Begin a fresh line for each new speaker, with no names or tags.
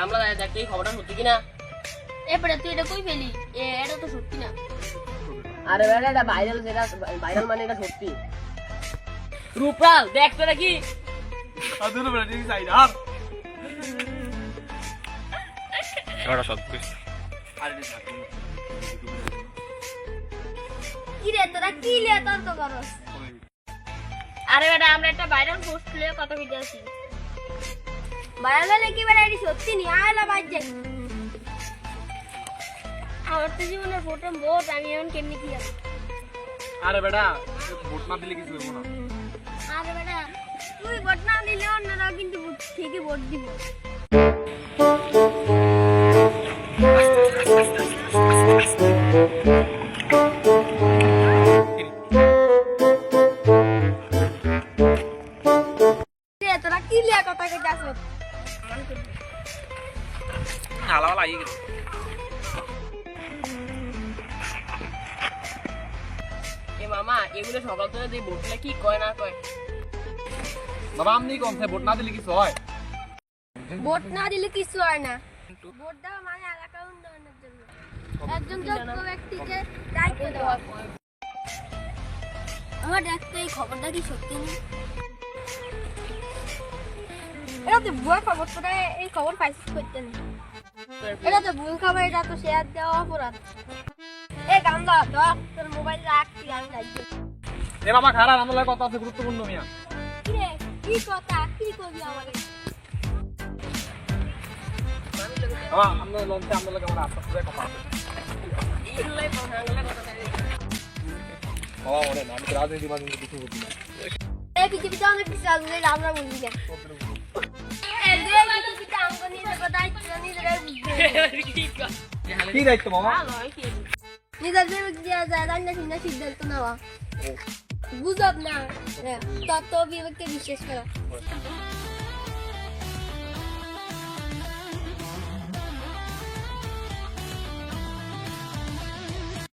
আমরা দেখ এই খবরটা সত্যি কিনা।
এরপরে তুই এটা কই পেলি? এটা তো সত্যি না।
আরে বেটা এটা ভাইরাল, যেটা ভাইরাল মানে এটা সত্যি। রূপলাল দেখ তো নাকি
আদুর বেটা ঠিক চাই আর
এবারে সব কিছু
কি রে তোরা কি লে তর্ক করস? আরে বেটা আমরা একটা ভাইরাল পোস্ট লিয়ে কথা কইতে আছি। ভাইরাল হলে কি বেটা এটি সত্যি নি আয়লা বাজে। আমার তো জীবনের প্রথম ভোট, আমি এখন কেমনি কি আছি?
আরে বেটা ভোট না দিলে কিছু করবো না।
আরে বেটা তুই ভোট না দিলে অন্যরা কিন্তু ঠিকই ভোট দিব। তোরা কি লিয়া কথা কইতে আসছ?
হালা লাগি গেছে
এ মামা এগুলো সকাল থেকে যে ভোটলে কি কয় না কয়।
বাবা আমনি কোন ভোট না দিলে কিছু হয়?
ভোট না দিলে কিছু হয় না। ভোট দেওয়া মানে এলাকা উন্নয়নের জন্য একজন যোগ্য ব্যক্তিকে দায়িত্ব দেওয়া। আমার দেখতে এই খবরটা কি সত্যি না? এটা তো ভুয়া খবর, তোরা এই খবর পাইছিস করতে না। এটা তো ভুল খবর, এটা তো শেয়ার দেওয়া অপরাধ। এ গান্দা ধর তোর মোবাইল রাখ, তুই গান গাইছিস।
এ বাবা খারাপ আমার কথা আছে গুরুত্বপূর্ণ মিয়া।
কি রে কি কথা কি করবি আমাকে?
বাবা আমরা লঞ্চে আমরা লাগে আমরা আস্তে আস্তে কথা আছে।
এগুলাই কথা এগুলাই কথা থাকে।
বাবা ওরে না আমি তো রাজনীতি মাঝে কিছু বুঝি না।
এই পৃথিবীতে অনেক কিছু আছে যেটা আমরা বুঝি না। এই যে পৃথিবীতে আমরা নিজের দায়িত্ব নিজেরাই বুঝতে হবে।
কি দায়িত্ব মামা?
নিজের বিবেক দেওয়া যায়, রান্না সিন্না সিদ্ধান্ত নেওয়া। বুঝব না তত বিবেককে বিশ্বাস করা।